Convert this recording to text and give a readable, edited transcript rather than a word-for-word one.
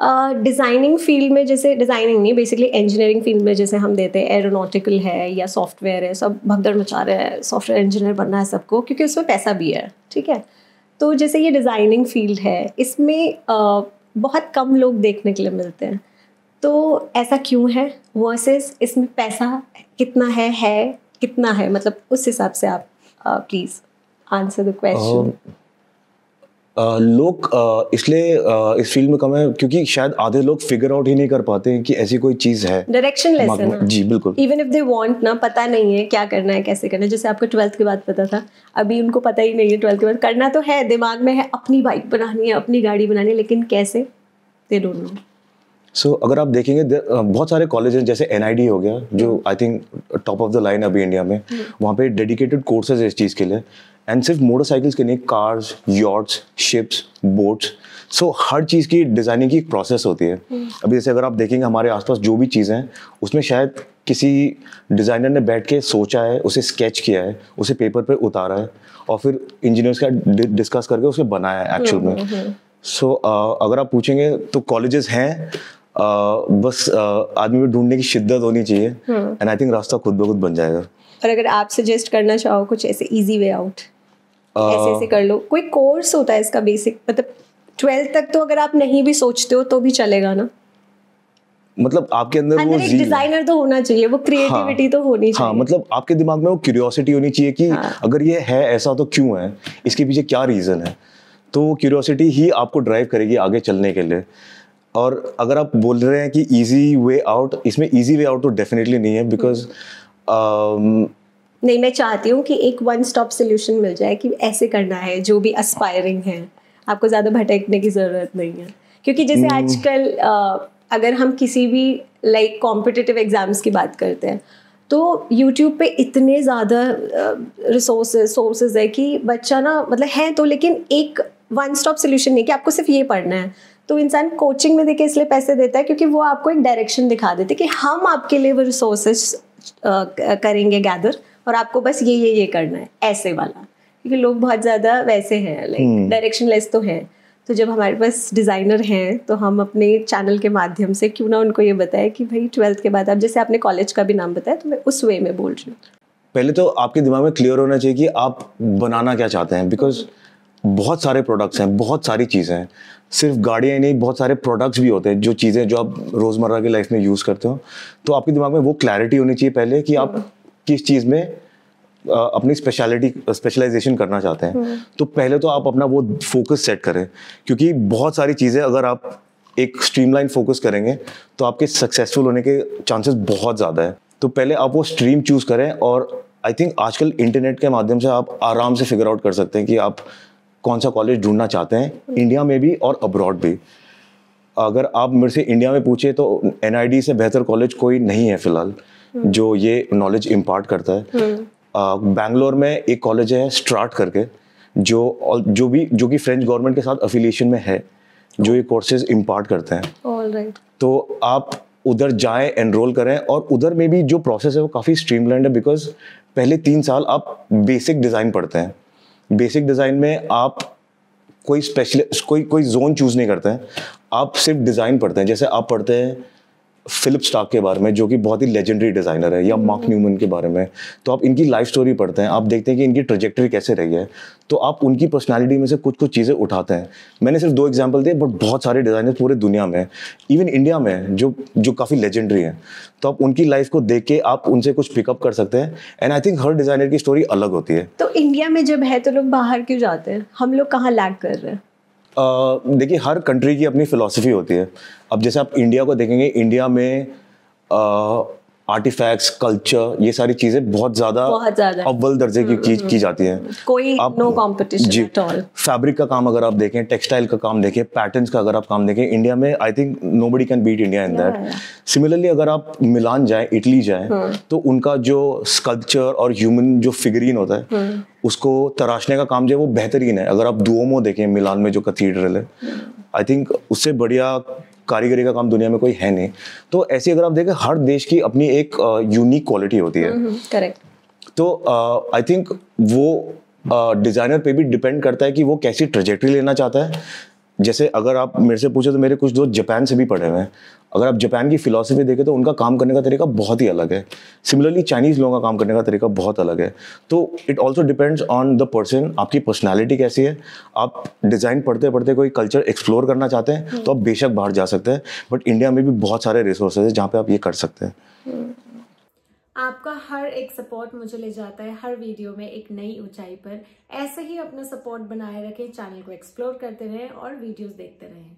Designing field में, जैसे designing नहीं, बेसिकली इंजीनियरिंग फील्ड में जैसे हम देते हैं, एरोनॉटिकल है या सॉफ्टवेयर है, सब भगदड़ मचा रहे हैं, सॉफ्टवेयर इंजीनियर बनना है सबको, क्योंकि उसमें पैसा भी है, ठीक है। तो जैसे ये डिज़ाइनिंग फील्ड है, इसमें बहुत कम लोग देखने के लिए मिलते हैं, तो ऐसा क्यों है? वर्सेस इसमें पैसा कितना है कितना है, मतलब उस हिसाब से आप प्लीज़ आंसर द क्वेश्चन। लोग इसलिए इस फील्ड में कम है क्योंकि शायद आधे लोग फिगर आउट ही नहीं कर पाते हैं कि ऐसी कोई चीज़ है, डायरेक्शन लेस है ना। जी बिल्कुल। इवन इफ दे वांट ना, पता नहीं है क्या करना है, कैसे करना है। जैसे आपको 12th के बाद पता था, अभी उनको पता ही नहीं है। 12th के बाद करना तो है, दिमाग में है, अपनी बाइक बनानी है, अपनी गाड़ी बनानी है, लेकिन कैसे, दे डोंट नो। सो अगर आप देखेंगे बहुत सारे कॉलेज हैं, जैसे NID हो गया जो I think top of the line अभी इंडिया में, वहाँ पे डेडिकेटेड कोर्सेज है इस चीज़ के लिए, एंड सिर्फ मोटरसाइकिल्स के नहीं, कार्स, यॉट्स, शिप्स, बोट्स, सो हर चीज़ की डिज़ाइनिंग की एक प्रोसेस होती है। अभी जैसे अगर आप देखेंगे हमारे आसपास जो भी चीज़ें हैं, उसमें शायद किसी डिज़ाइनर ने बैठ के सोचा है, उसे स्केच किया है, उसे पेपर पे उतारा है, और फिर इंजीनियर्स का डिस्कस करके उसे बनाया है एक्चुअल में। सो अगर आप पूछेंगे तो कॉलेजेस हैं, बस आदमी में ढूंढने की शिद्दत होनी चाहिए, एंड आई थिंक रास्ता खुद ब खुद बन जाएगा। और अगर आप सजेस्ट करना चाहो कुछ ऐसे इजी वे आउट, ऐसे ऐसे कर लो, कोई कोर्स होता है इसका बेसिक, मतलब 12th तक तो अगर आप नहीं भी सोचते हो तो भी चलेगा ना, मतलब आपके अंदर वो एक डिजाइनर तो होना चाहिए, वो क्रिएटिविटी तो होनी चाहिए। हाँ, मतलब आपके दिमाग में वो क्यूरियोसिटी होनी चाहिए कि अगर ये है ऐसा तो क्यों है, इसके पीछे क्या रीजन है, तो वो क्यूरियोसिटी ही आपको ड्राइव करेगी आगे चलने के लिए। और अगर आप बोल रहे हैं कि इजी वे आउट, इसमें इजी वे आउट तो डेफिनेटली नहीं है, बिकॉज नहीं, मैं चाहती हूँ कि एक वन स्टॉप सोल्यूशन मिल जाए कि ऐसे करना है, जो भी एस्पायरिंग है, आपको ज़्यादा भटकने की ज़रूरत नहीं है। क्योंकि जैसे आजकल अगर हम किसी भी लाइक कॉम्पिटिटिव एग्जाम्स की बात करते हैं, तो यूट्यूब पे इतने ज़्यादा सोर्सेज है कि बच्चा ना, मतलब है तो, लेकिन एक वन स्टॉप सोल्यूशन नहीं कि आपको सिर्फ ये पढ़ना है। तो इंसान कोचिंग में देके इसलिए पैसे देता है क्योंकि वो आपको एक डायरेक्शन दिखा देते कि हम आपके लिए वो रिसोर्सेज करेंगे गैदर, और आपको बस ये करना है, ऐसे वाला। क्योंकि लोग बहुत ज़्यादा वैसे हैं, लाइक डायरेक्शन लेस तो हैं। तो जब हमारे पास डिज़ाइनर हैं तो हम अपने चैनल के माध्यम से क्यों ना उनको ये बताएं कि भाई 12th के बाद, अब जैसे आपने कॉलेज का भी नाम बताया, तो मैं उस वे में बोल रही हूँ। पहले तो आपके दिमाग में क्लियर होना चाहिए कि आप बनाना क्या चाहते हैं, बिकॉज बहुत सारे प्रोडक्ट्स हैं, बहुत सारी चीज़ें हैं, सिर्फ गाड़ियाँ ही नहीं, बहुत सारे प्रोडक्ट्स भी होते हैं, जो चीज़ें जो आप रोज़मर्रा की लाइफ में यूज़ करते हो। तो आपके दिमाग में वो क्लैरिटी होनी चाहिए पहले कि आप किस चीज़ में अपनी स्पेशलाइजेशन करना चाहते हैं। तो पहले तो आप अपना वो फोकस सेट करें, क्योंकि बहुत सारी चीज़ें अगर आप एक स्ट्रीमलाइन फोकस करेंगे तो आपके सक्सेसफुल होने के चांसेस बहुत ज़्यादा है। तो पहले आप वो स्ट्रीम चूज़ करें, और आई थिंक आजकल इंटरनेट के माध्यम से आप आराम से फिगर आउट कर सकते हैं कि आप कौन सा कॉलेज ढूंढना चाहते हैं, इंडिया में भी और अब्रॉड भी। अगर आप मेरे से इंडिया में पूछे तो NID से बेहतर कॉलेज कोई नहीं है फिलहाल जो ये नॉलेज इम्पार्ट करता है। बैंगलोर में एक कॉलेज है स्ट्रार्ट करके, जो कि फ्रेंच गवर्नमेंट के साथ अफिलिएशन में है, जो ये कोर्सेज इम्पार्ट करते हैं। ऑलराइट। तो आप उधर जाएं, एनरोल करें, और उधर में भी जो प्रोसेस है वो काफ़ी स्ट्रीमलाइंड है, बिकॉज पहले 3 साल आप बेसिक डिज़ाइन पढ़ते हैं। बेसिक डिज़ाइन में आप कोई स्पेशलिस्ट कोई जोन चूज़ नहीं करते हैं, आप सिर्फ डिज़ाइन पढ़ते हैं। जैसे आप पढ़ते हैं फिलिप स्टार्क के बारे में, जो कि बहुत ही लेजेंडरी डिज़ाइनर है, या मार्क न्यूमन के बारे में, तो आप इनकी लाइफ स्टोरी पढ़ते हैं, आप देखते हैं कि इनकी ट्रेजेक्टरी कैसे रही है, तो आप उनकी पर्सनालिटी में से कुछ चीज़ें उठाते हैं। मैंने सिर्फ 2 एग्जांपल दिए, बट बहुत सारे डिज़ाइनर पूरे दुनिया में, इवन इंडिया में, जो काफ़ी लेजेंडरी हैं। तो आप उनकी लाइफ को देख के आप उनसे कुछ पिकअप कर सकते हैं, and I think her designer की स्टोरी अलग होती है। तो इंडिया में जब है तो लोग बाहर क्यों जाते हैं? हम लोग कहाँ लैग कर रहे हैं? देखिए, हर कंट्री की अपनी फिलॉसफी होती है। अब जैसे आप इंडिया को देखेंगे, इंडिया में आर्टिफैक्ट्स, कल्चर, ये सारी चीजें बहुत ज्यादा अव्वल दर्जे की की जाती हैं। कोई no competition at all. Fabric का काम अगर आप देखें, टेक्सटाइल का काम देखें, पैटर्न्स का अगर आप काम देखें, इंडिया में I think nobody can beat India in that. Similarly अगर आप मिलान जाए, इटली जाए, तो उनका जो स्कल्पचर और ह्यूमन जो फिगरीन होता है, उसको तराशने का काम जो है वो बेहतरीन है। अगर आप दुओमो देखें मिलान में, जो कैथीड्रल है, आई थिंक उससे बढ़िया कारीगरी का काम दुनिया में कोई है नहीं। तो ऐसे अगर आप देखें, हर देश की अपनी एक यूनिक क्वालिटी होती है। करेक्ट। तो आई थिंक वो डिज़ाइनर पे भी डिपेंड करता है कि वो कैसी ट्रेजेक्टरी लेना चाहता है, जैसे अगर आप मेरे से पूछे तो मेरे कुछ दोस्त जापान से भी पढ़े हुए हैं। अगर आप जापान की फिलॉसफी देखें तो उनका काम करने का तरीका बहुत ही अलग है। सिमिलरली चाइनीज़ लोगों का काम करने का तरीका बहुत अलग है। तो it also depends on the person, आपकी पर्सनैलिटी कैसी है। आप डिज़ाइन पढ़ते पढ़ते कोई कल्चर एक्सप्लोर करना चाहते हैं तो आप बेशक बाहर जा सकते हैं, बट इंडिया में भी बहुत सारे रिसोर्सेज है जहाँ पे आप ये कर सकते हैं। आपका हर एक सपोर्ट मुझे ले जाता है हर वीडियो में एक नई ऊंचाई पर। ऐसे ही अपना सपोर्ट बनाए रखें, चैनल को एक्सप्लोर करते रहें और वीडियोस देखते रहें।